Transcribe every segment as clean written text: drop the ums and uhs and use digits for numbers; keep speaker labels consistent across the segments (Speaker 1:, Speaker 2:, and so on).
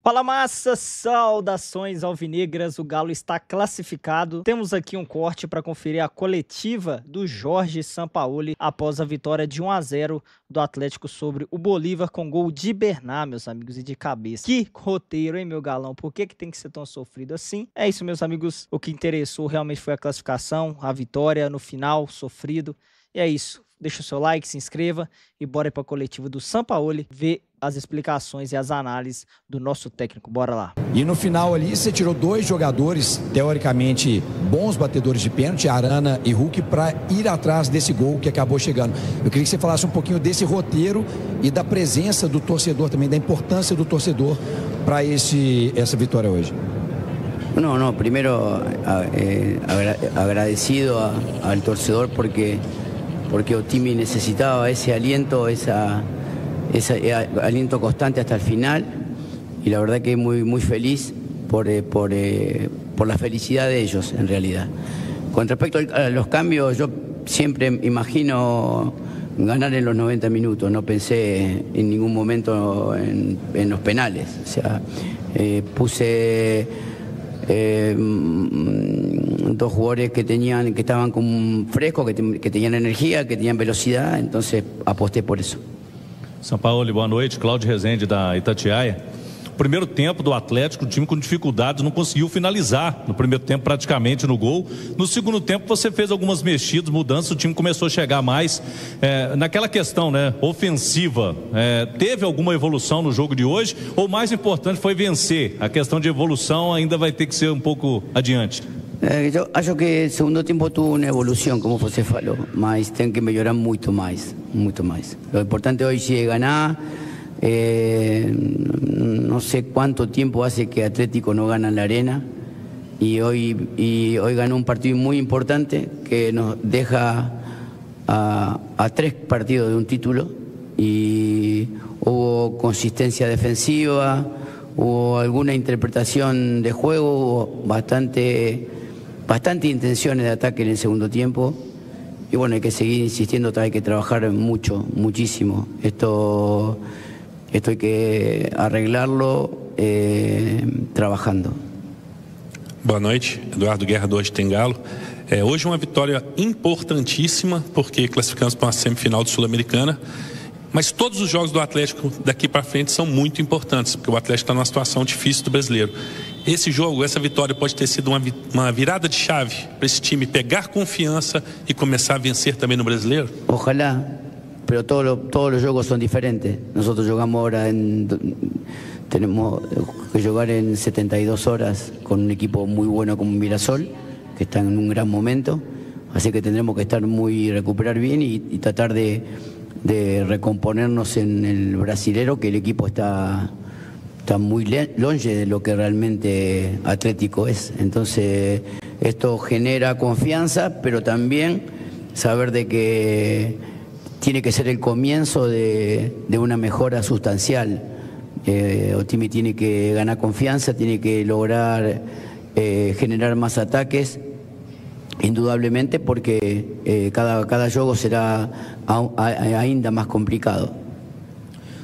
Speaker 1: Fala massa, saudações alvinegras, o Galo está classificado. Temos aqui um corte para conferir a coletiva do Jorge Sampaoli após a vitória de 1-0 do Atlético sobre o Bolívar com gol de Bernard, meus amigos, e de cabeça. Que roteiro, hein, meu galão? Por que tem que ser tão sofrido assim? É isso, meus amigos, o que interessou realmente foi a classificação, a vitória no final, sofrido. E é isso. Deixa o seu like, se inscreva e bora para a coletiva do Sampaoli ver as explicações e as análises do nosso técnico. Bora lá.
Speaker 2: E no final ali você tirou dois jogadores teoricamente bons batedores de pênalti, Arana e Hulk, para ir atrás desse gol que acabou chegando. Eu queria que você falasse um pouquinho desse roteiro e da presença do torcedor também, da importância do torcedor para essa vitória hoje.
Speaker 3: No, primero agradecido al torcedor porque o time necesitaba ese aliento, ese aliento constante hasta el final, y la verdad que muy feliz por la felicidad de ellos en realidad. Con respecto a los cambios, yo siempre imagino ganar en los 90 minutos, no pensé en ningún momento en los penales, o sea, puse dos jugadores que estaban frescos, que tenían energía, que tenían velocidad, entonces aposté por eso.
Speaker 4: Sampaoli, boa noite. Cláudio Rezende da Itatiaia. Primeiro tempo do Atlético, o time com dificuldades, não conseguiu finalizar no primeiro tempo praticamente no gol. No segundo tempo você fez algumas mexidas, mudanças, o time começou a chegar mais naquela questão, né, ofensiva. Teve alguma evolução no jogo de hoje? Ou o mais importante foi vencer? A questão de evolução ainda vai ter que ser um pouco adiante.
Speaker 3: Yo acho que el segundo tiempo tuvo una evolución, como você falou, mas tem que melhorar muito mais. Lo importante hoy sí es ganar. No sé cuánto tiempo hace que Atlético no gana en la arena y hoy ganó un partido muy importante que nos deja a 3 partidos de un título, y hubo consistencia defensiva, hubo alguna interpretación de juego, hubo bastante intenciones de ataque en el segundo tiempo, y bueno, hay que seguir insistiendo, hay que trabajar muchísimo. Esto hay que arreglarlo trabajando.
Speaker 5: Boa noite, Eduardo Guerra do Hoje Tem Galo. Hoje uma vitória importantíssima, porque classificamos para uma semifinal de Sul-Americana, mas todos os jogos do Atlético daqui para frente são muito importantes, porque o Atlético está numa situação difícil do brasileiro. Esse jogo, essa vitória pode ter sido uma virada de chave para esse time pegar confiança e começar a vencer também no brasileiro?
Speaker 3: Ojalá. Pero todos los juegos son diferentes. Nosotros jugamos ahora tenemos que jugar en 72 horas con un equipo muy bueno como Mirasol, que está en un gran momento, así que tendremos que recuperar bien y tratar de recomponernos en el brasilero, que el equipo está muy longe de lo que realmente Atlético es. Entonces esto genera confianza, pero también saber de que tiene que ser el comienzo de una mejora sustancial. Otimi tiene que ganar confianza, tiene que lograr generar más ataques, indudablemente, porque cada jogo será ainda mais complicado.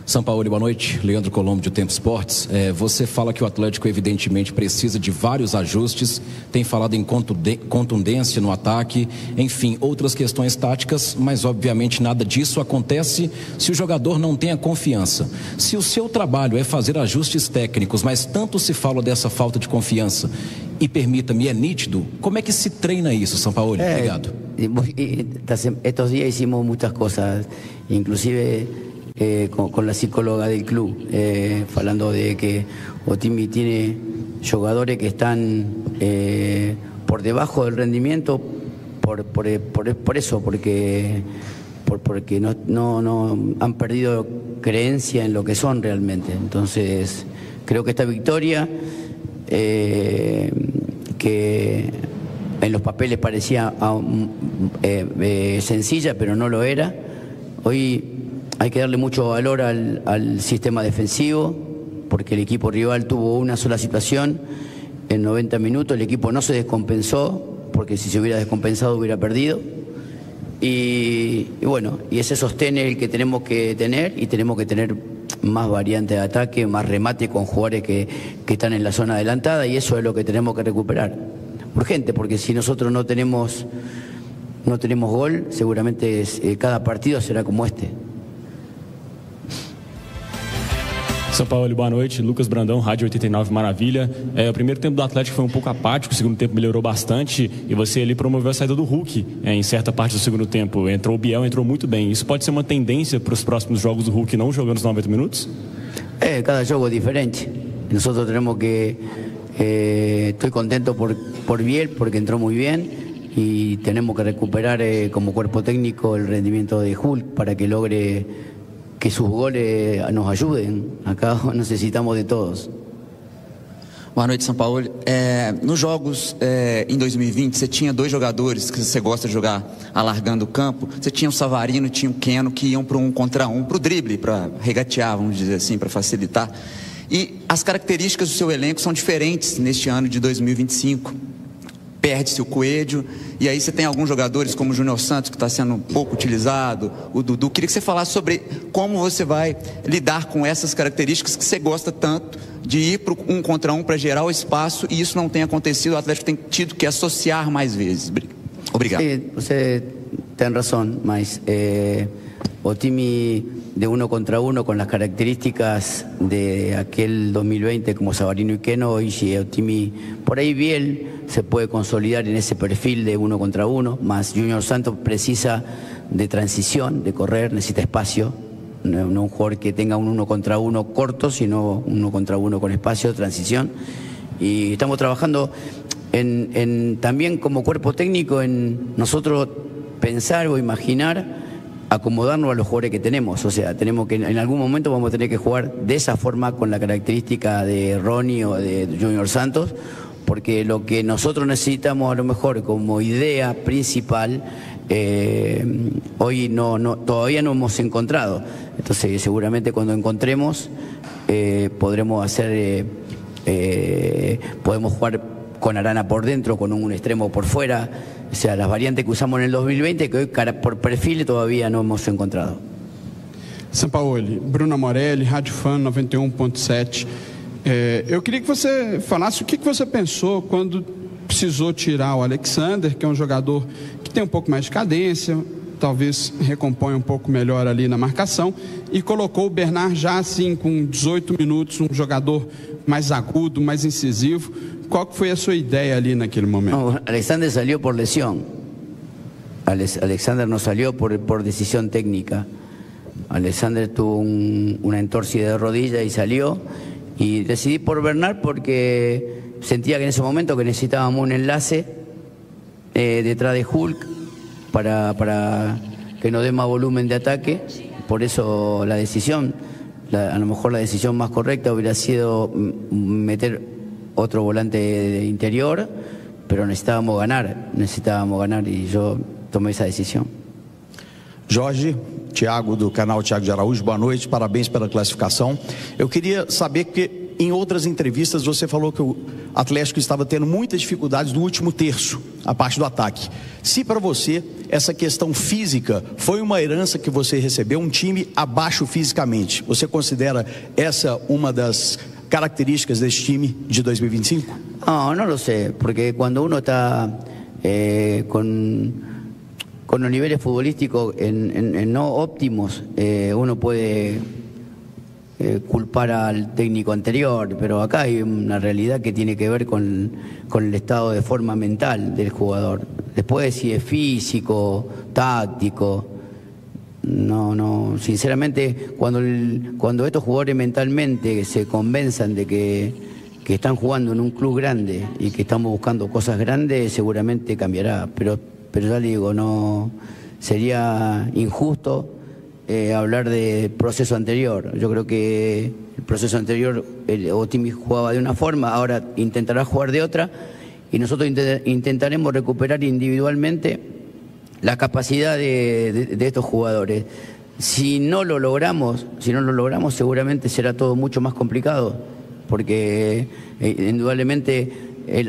Speaker 2: Sampaoli, boa noite. Leandro Colombo, de Tempo Esportes. Você fala que o Atlético evidentemente precisa de vários ajustes, tem falado em contundência no ataque, enfim, outras questões táticas, mas obviamente nada disso acontece se o jogador não tem a confiança. Se o seu trabalho é fazer ajustes técnicos, mas tanto se fala dessa falta de confiança, e permita-me, é nítido, como é que se treina isso, Sampaoli? Obrigado.
Speaker 3: Estos días hicimos muchas cosas, inclusive con la psicóloga del club, hablando de que Otimi tiene jugadores que están por debajo del rendimiento por eso, porque no han perdido creencia en lo que son realmente. Entonces creo que esta victoria, que en los papeles parecía sencilla, pero no lo era, hoy hay que darle mucho valor al sistema defensivo, porque el equipo rival tuvo una sola situación en 90 minutos, el equipo no se descompensó, porque si se hubiera descompensado hubiera perdido. Y bueno, y ese sostén es el que tenemos que tener, y tenemos que tener más variante de ataque, más remate con jugadores que están en la zona adelantada, y eso es lo que tenemos que recuperar. Urgente, porque si nosotros no tenemos gol, seguramente cada partido será como este.
Speaker 6: São Paulo, boa noite. Lucas Brandão, Rádio 89 Maravilha. O primeiro tempo do Atlético foi um pouco apático, o segundo tempo melhorou bastante e você ali promoveu a saída do Hulk em certa parte do segundo tempo. Entrou o Biel, entrou muito bem. Isso pode ser uma tendência para os próximos jogos do Hulk não jogando os 90 minutos?
Speaker 3: Cada jogo es diferente. Nosotros tenemos que... estoy contento por Biel porque entró muy bien y tenemos que recuperar como cuerpo técnico el rendimiento de Hulk para que logre que sus goles nos ayuden. Acá necesitamos de todos.
Speaker 7: Boa noite, São Paulo. Nos jogos em 2020, você tinha dois jogadores que você gosta de jogar alargando o campo. Você tinha o Savarino e tinha o Keno, que iam para um contra um, para o drible, para regatear, vamos dizer assim, para facilitar. E as características do seu elenco são diferentes neste ano de 2025. Perde-se o Coelho, e aí você tem alguns jogadores como o Júnior Santos, que está sendo pouco utilizado, o Dudu. Queria que você falasse sobre como você vai lidar com essas características que você gosta tanto, de ir para um contra um para gerar o espaço, e isso não tem acontecido, o Atlético tem tido que associar mais vezes. Obrigado.
Speaker 3: Você tem razón, mas o time de uno contra uno con las características de aquel 2020 como Savarino y Keno, hoy sí, o time, por ahí Biel se puede consolidar en ese perfil de uno contra uno, más Junior Santos precisa de transición, de correr, necesita espacio, no un jugador que tenga un uno contra uno corto, sino uno contra uno con espacio, transición, y estamos trabajando también como cuerpo técnico en nosotros pensar o imaginar acomodarnos a los jugadores que tenemos, o sea, tenemos que en algún momento vamos a tener que jugar de esa forma con la característica de Ronnie o de Junior Santos, porque lo que nosotros necesitamos a lo mejor como idea principal hoy todavía no hemos encontrado. Entonces seguramente cuando encontremos podremos jugar con Arana por dentro, con un extremo por fuera, o sea, las variantes que usamos en el 2020 que hoy por perfil todavía no hemos encontrado.
Speaker 8: Sampaoli, Bruna Morelli, Rádio Fan 91.7. Eu queria que você falasse o que você pensou quando precisou tirar o Alexander, que é um jogador que tem um pouco mais de cadência, talvez recompõe um pouco melhor ali na marcação, e colocou o Bernard já assim com 18 minutos, um jogador mais agudo, mais incisivo. Qual que foi a sua ideia ali naquele momento?
Speaker 3: No, Alexander salió por lesión. Alexander no salió por decisión técnica. Alexander tuvo una entorcida de rodilla y salió. Y decidí por Bernard porque sentía que en ese momento que necesitábamos un enlace detrás de Hulk para que nos dé más volumen de ataque. Por eso la decisión, a lo mejor la decisión más correcta hubiera sido meter otro volante de interior, pero necesitábamos ganar y yo tomé esa decisión.
Speaker 9: Jorge, Thiago do canal Thiago de Araújo, boa noite, parabéns pela classificação. Eu queria saber que em outras entrevistas você falou que o Atlético estava tendo muitas dificuldades no último terço, a parte do ataque. Se para você essa questão física foi uma herança que você recebeu, um time abaixo fisicamente, você considera essa uma das características desse time de 2025?
Speaker 3: No lo sé, porque cuando uno está con los niveles futbolísticos no óptimos, uno puede culpar al técnico anterior, pero acá hay una realidad que tiene que ver con el estado de forma mental del jugador. Después, si es físico, táctico, no, sinceramente, cuando estos jugadores mentalmente se convenzan de que están jugando en un club grande y que estamos buscando cosas grandes, seguramente cambiará, pero ya le digo, no sería injusto hablar de proceso anterior. Yo creo que el proceso anterior Otimi jugaba de una forma, ahora intentará jugar de otra, y nosotros intentaremos recuperar individualmente la capacidad de estos jugadores. Si no lo logramos, seguramente será todo mucho más complicado, porque indudablemente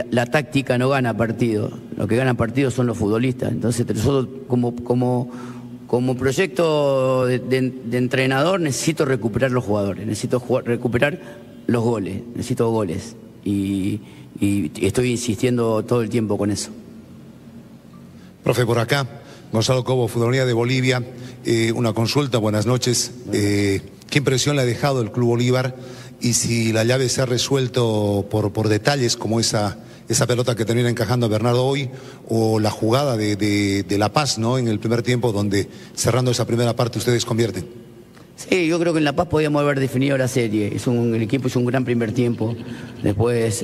Speaker 3: la táctica no gana partido, lo que gana partido son los futbolistas. Entonces nosotros como como proyecto de entrenador necesito recuperar los jugadores, necesito recuperar los goles, necesito goles. Y estoy insistiendo todo el tiempo con eso.
Speaker 10: Profe, por acá, Gonzalo Cobo, Futbolía de Bolivia. Una consulta, buenas noches. ¿Qué impresión le ha dejado el Club Bolívar? Y si la llave se ha resuelto por detalles como esa pelota que termina encajando a Bernardo hoy, o la jugada de La Paz, ¿no?, en el primer tiempo, donde cerrando esa primera parte ustedes convierten.
Speaker 3: Sí, yo creo que en La Paz podíamos haber definido la serie. El equipo hizo un gran primer tiempo. Después,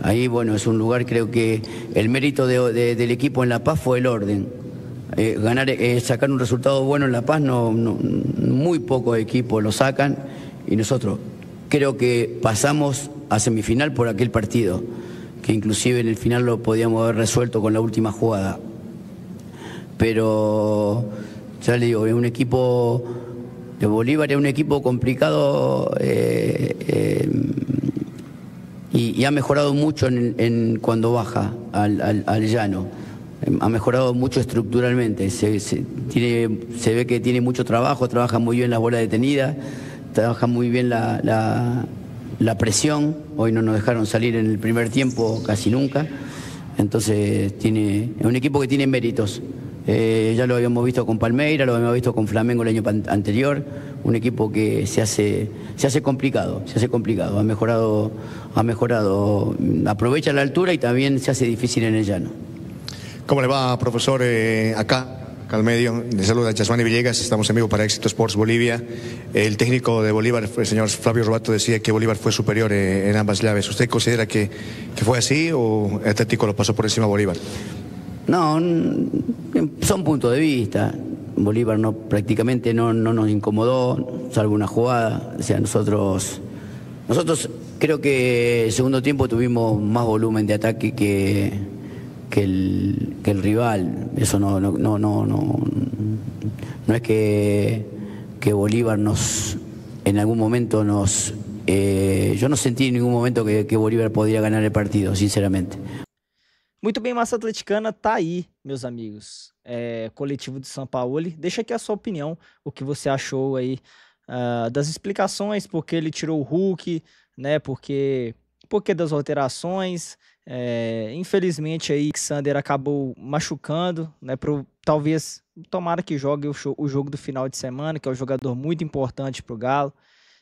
Speaker 3: ahí, bueno, es un lugar, creo que el mérito del equipo en La Paz fue el orden. Sacar un resultado bueno en La Paz, muy pocos equipos lo sacan, y nosotros creo que pasamos a semifinal por aquel partido, que inclusive en el final lo podíamos haber resuelto con la última jugada. Pero ya le digo, es un equipo de Bolívar, es un equipo complicado, y ha mejorado mucho cuando baja al llano. Ha mejorado mucho estructuralmente. Se ve que tiene mucho trabajo, trabaja muy bien las bolas detenidas, trabaja muy bien la presión. Hoy no nos dejaron salir en el primer tiempo casi nunca. Entonces es un equipo que tiene méritos. Ya lo habíamos visto con Palmeiras, lo habíamos visto con Flamengo el año anterior. Un equipo que se hace complicado, ha mejorado, aprovecha la altura y también se hace difícil en el llano.
Speaker 11: ¿Cómo le va, profesor? Acá al medio, le saluda Yasmani Villegas, estamos en vivo para Éxito Sports Bolivia. El técnico de Bolívar, el señor Flavio Robato, decía que Bolívar fue superior en ambas llaves. ¿Usted considera que fue así o Atlético lo pasó por encima a Bolívar?
Speaker 3: No, son puntos de vista. Bolívar prácticamente no nos incomodó, salvo una jugada. O sea, nosotros creo que el segundo tiempo tuvimos más volumen de ataque que el rival. Eso no es que Bolívar en algún momento yo no sentí en ningún momento que Bolívar podía ganar el partido, sinceramente.
Speaker 1: Muito bem, Massa Atleticana, tá aí, meus amigos. Coletivo de Sampaoli. Deixa aqui a sua opinião, o que você achou aí das explicações, porque ele tirou o Hulk, né? Porque das alterações. Infelizmente aí Alexander acabou machucando, né? Talvez, tomara que jogue o jogo do final de semana, que é um jogador muito importante pro Galo.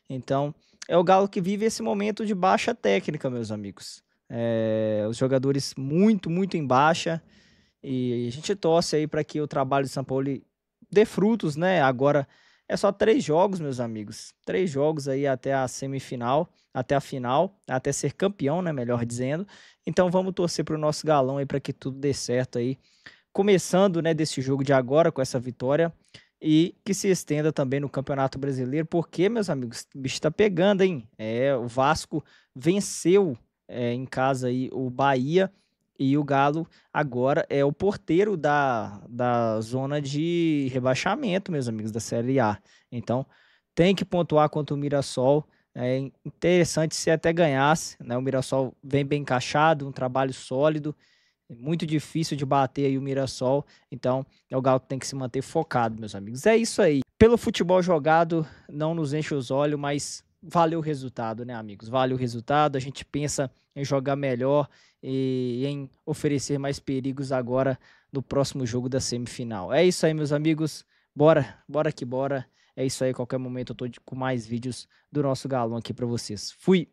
Speaker 1: Então, é o Galo que vive esse momento de baixa técnica, meus amigos. Os jogadores muito em baixa, e a gente torce aí para que o trabalho de Sampaoli dê frutos, né? Agora é só 3 jogos, meus amigos, 3 jogos aí até a semifinal, até a final, até ser campeão, né? Melhor dizendo. Então vamos torcer para o nosso Galão aí para que tudo dê certo aí, começando, né, desse jogo de agora com essa vitória, e que se estenda também no Campeonato Brasileiro, porque, meus amigos, o bicho tá pegando, hein? O Vasco venceu em casa aí o Bahia, e o Galo agora é o porteiro da zona de rebaixamento, meus amigos, da Série A. Então tem que pontuar contra o Mirassol. É interessante se até ganhasse, né? O Mirassol vem bem encaixado, um trabalho sólido, muito difícil de bater aí o Mirassol. Então é o Galo que tem que se manter focado, meus amigos. É isso aí. Pelo futebol jogado não nos enche os olhos, mas valeu o resultado, né, amigos? Valeu o resultado. A gente pensa em jogar melhor e em oferecer mais perigos agora no próximo jogo da semifinal. É isso aí, meus amigos. Bora que bora. É isso aí. Qualquer momento eu tô com mais vídeos do nosso Galão aqui pra vocês. Fui!